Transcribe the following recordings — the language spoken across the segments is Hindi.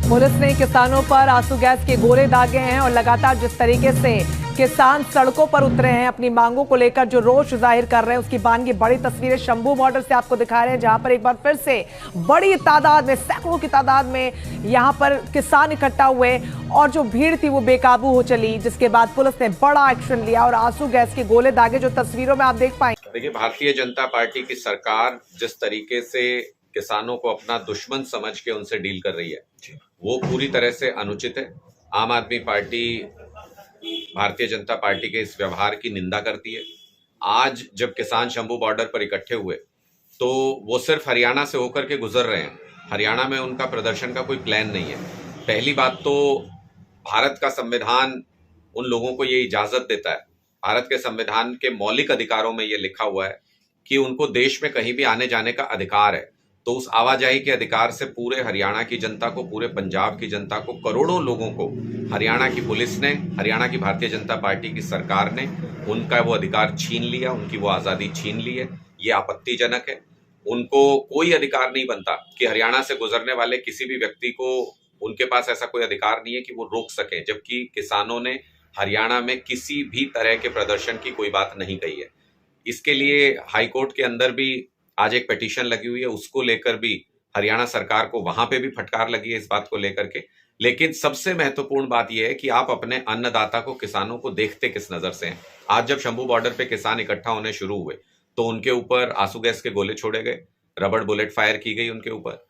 पुलिस ने किसानों पर आंसू गैस के गोले दागे हैं और लगातार जिस तरीके से किसान सड़कों पर उतरे हैं अपनी मांगों को लेकर जो रोष जाहिर कर रहे हैं उसकी बानगी बड़ी तस्वीरें शंभू बॉर्डर से आपको दिखा रहे हैं, जहां पर एक बार फिर से बड़ी तादाद में, सैकड़ों की तादाद में यहां पर किसान इकट्ठा हुए और जो भीड़ थी वो बेकाबू हो चली, जिसके बाद पुलिस ने बड़ा एक्शन लिया और आंसू गैस के गोले दागे जो तस्वीरों में आप देख पाएंगे। देखिए, भारतीय जनता पार्टी की सरकार जिस तरीके से किसानों को अपना दुश्मन समझ के उनसे डील कर रही है वो पूरी तरह से अनुचित है। आम आदमी पार्टी भारतीय जनता पार्टी के इस व्यवहार की निंदा करती है। आज जब किसान शंभू बॉर्डर पर इकट्ठे हुए तो वो सिर्फ हरियाणा से होकर के गुजर रहे हैं। हरियाणा में उनका प्रदर्शन का कोई प्लान नहीं है। पहली बात तो भारत का संविधान उन लोगों को ये इजाजत देता है, भारत के संविधान के मौलिक अधिकारों में ये लिखा हुआ है कि उनको देश में कहीं भी आने जाने का अधिकार है। तो उस आवाजाही के अधिकार से पूरे हरियाणा की जनता को, पूरे पंजाब की जनता को, करोड़ों लोगों को हरियाणा की पुलिस ने, हरियाणा की भारतीय जनता पार्टी की सरकार ने उनका वो अधिकार छीन लिया, उनकी वो आजादी छीन ली है। ये आपत्तिजनक है। उनको कोई अधिकार नहीं बनता कि हरियाणा से गुजरने वाले किसी भी व्यक्ति को, उनके पास ऐसा कोई अधिकार नहीं है कि वो रोक सके, जबकि किसानों ने हरियाणा में किसी भी तरह के प्रदर्शन की कोई बात नहीं कही है। इसके लिए हाईकोर्ट के अंदर भी आज एक पिटीशन लगी हुई है, उसको लेकर भी हरियाणा सरकार को वहां पे भी फटकार लगी है इस बात को लेकर के। लेकिन सबसे महत्वपूर्ण बात यह है कि आप अपने अन्नदाता को, किसानों को देखते किस नजर से हैं। आज जब शंभू बॉर्डर पे किसान इकट्ठा होने शुरू हुए तो उनके ऊपर आंसू गैस के गोले छोड़े गए, रबड़ बुलेट फायर की गई उनके ऊपर।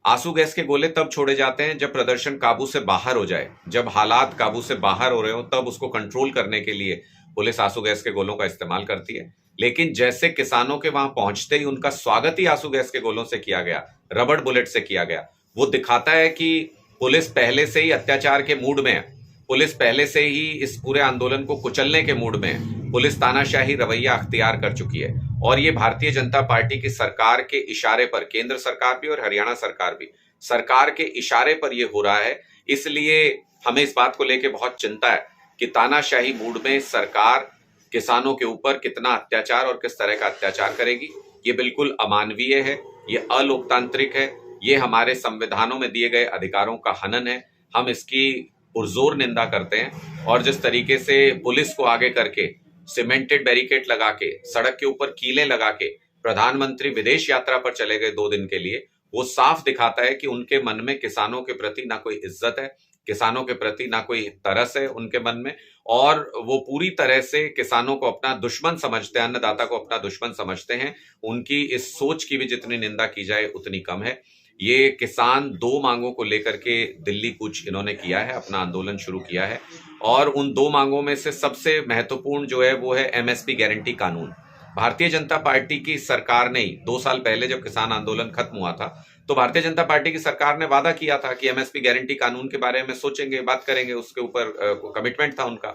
आंसू गैस के गोले तब छोड़े जाते हैं जब प्रदर्शन काबू से बाहर हो जाए, जब हालात काबू से बाहर हो रहे हो, तब उसको कंट्रोल करने के लिए पुलिस आंसू गैस के गोलों का इस्तेमाल करती है। लेकिन जैसे किसानों के वहां पहुंचते ही उनका स्वागत ही आंसू गैस के गोलों से किया गया, रबड़ बुलेट से किया गया, वो दिखाता है कि पुलिस पहले से ही अत्याचार के मूड में है। पुलिस पहले से ही इस पूरे आंदोलन को कुचलने के मूड में है। पुलिस तानाशाही रवैया अख्तियार कर चुकी है और ये भारतीय जनता पार्टी की सरकार के इशारे पर, केंद्र सरकार भी और हरियाणा सरकार भी, सरकार के इशारे पर यह हो रहा है। इसलिए हमें इस बात को लेकर बहुत चिंता है कि तानाशाही मूड में सरकार किसानों के ऊपर कितना अत्याचार और किस तरह का अत्याचार करेगी। ये बिल्कुल अमानवीय है, ये अलोकतांत्रिक है, ये हमारे संविधानों में दिए गए अधिकारों का हनन है। हम इसकी पुरजोर निंदा करते हैं। और जिस तरीके से पुलिस को आगे करके सीमेंटेड बैरिकेड लगा के, सड़क के ऊपर कीलें लगा के प्रधानमंत्री विदेश यात्रा पर चले गए 2 दिन के लिए, वो साफ दिखाता है कि उनके मन में किसानों के प्रति ना कोई इज्जत है, किसानों के प्रति ना कोई तरस है उनके मन में, और वो पूरी तरह से किसानों को अपना दुश्मन समझते हैं, अन्नदाता को अपना दुश्मन समझते हैं। उनकी इस सोच की भी जितनी निंदा की जाए उतनी कम है। ये किसान 2 मांगों को लेकर के दिल्ली कूच इन्होंने किया है, अपना आंदोलन शुरू किया है और उन 2 मांगों में से सबसे महत्वपूर्ण जो है वो है एमएसपी गारंटी कानून। भारतीय जनता पार्टी की सरकार ने 2 साल पहले जब किसान आंदोलन खत्म हुआ था तो भारतीय जनता पार्टी की सरकार ने वादा किया था कि एमएसपी गारंटी कानून के बारे में सोचेंगे, बात करेंगे, उसके ऊपर कमिटमेंट था उनका।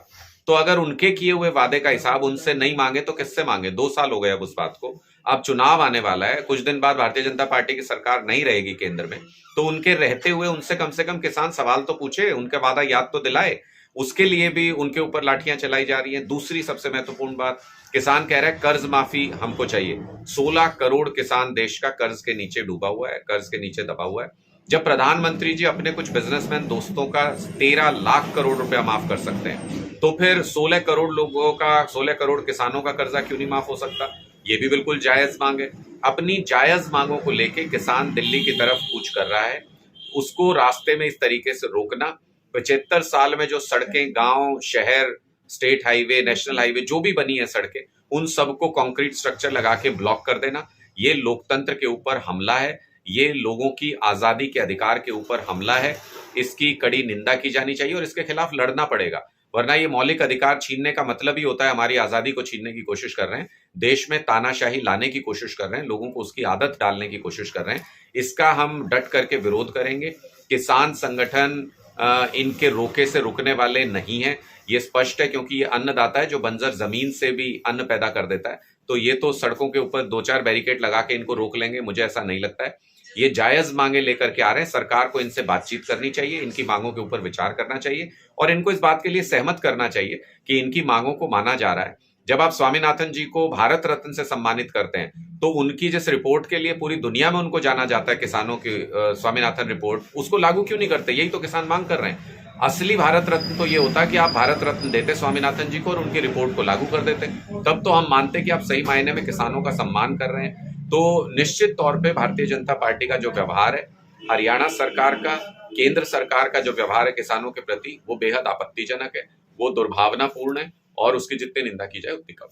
तो अगर उनके किए हुए वादे का हिसाब उनसे नहीं मांगे तो किससे मांगे? 2 साल हो गए अब उस बात को। अब चुनाव आने वाला है, कुछ दिन बाद भारतीय जनता पार्टी की सरकार नहीं रहेगी केंद्र में, तो उनके रहते हुए उनसे कम से कम किसान सवाल तो पूछे, उनके वादा याद तो दिलाए। उसके लिए भी उनके ऊपर लाठियां चलाई जा रही हैं। दूसरी सबसे महत्वपूर्ण बात, किसान कह रहे हैं कर्ज माफी हमको चाहिए। 16 करोड़ किसान देश का कर्ज के नीचे डूबा हुआ है, कर्ज के नीचे दबा हुआ है। जब प्रधानमंत्री जी अपने कुछ बिजनेसमैन दोस्तों का 13 लाख करोड़ रुपया माफ कर सकते हैं, तो फिर 16 करोड़ लोगों का, 16 करोड़ किसानों का कर्जा क्यों नहीं माफ हो सकता? ये भी बिल्कुल जायज मांग है। अपनी जायज मांगों को लेके किसान दिल्ली की तरफ कूच कर रहा है, उसको रास्ते में इस तरीके से रोकना। 75 साल में जो सड़कें, गांव, शहर, स्टेट हाईवे, नेशनल हाईवे जो भी बनी है सड़कें, उन सबको कंक्रीट स्ट्रक्चर लगा के ब्लॉक कर देना, ये लोकतंत्र के ऊपर हमला है, ये लोगों की आजादी के अधिकार के ऊपर हमला है। इसकी कड़ी निंदा की जानी चाहिए और इसके खिलाफ लड़ना पड़ेगा, वरना ये मौलिक अधिकार छीनने का मतलब ही होता है हमारी आजादी को छीनने की कोशिश कर रहे हैं, देश में तानाशाही लाने की कोशिश कर रहे हैं, लोगों को उसकी आदत डालने की कोशिश कर रहे हैं। इसका हम डट करके विरोध करेंगे। किसान संगठन इनके रोके से रुकने वाले नहीं है, ये स्पष्ट है, क्योंकि ये अन्नदाता है जो बंजर जमीन से भी अन्न पैदा कर देता है। तो ये तो सड़कों के ऊपर 2-4 बैरिकेड लगा के इनको रोक लेंगे, मुझे ऐसा नहीं लगता है। ये जायज मांगे लेकर के आ रहे हैं, सरकार को इनसे बातचीत करनी चाहिए, इनकी मांगों के ऊपर विचार करना चाहिए और इनको इस बात के लिए सहमत करना चाहिए कि इनकी मांगों को माना जा रहा है। जब आप स्वामीनाथन जी को भारत रत्न से सम्मानित करते हैं तो उनकी जिस रिपोर्ट के लिए पूरी दुनिया में उनको जाना जाता है, किसानों की स्वामीनाथन रिपोर्ट, उसको लागू क्यों नहीं करते? यही तो किसान मांग कर रहे हैं। असली भारत रत्न तो ये होता कि आप भारत रत्न देते स्वामीनाथन जी को और उनकी रिपोर्ट को लागू कर देते, तब तो हम मानते कि आप सही मायने में किसानों का सम्मान कर रहे हैं। तो निश्चित तौर पे भारतीय जनता पार्टी का जो व्यवहार है, हरियाणा सरकार का, केंद्र सरकार का जो व्यवहार है किसानों के प्रति, वो बेहद आपत्तिजनक है, वो दुर्भावनापूर्ण है और उसकी जितनी निंदा की जाए उतनी कम।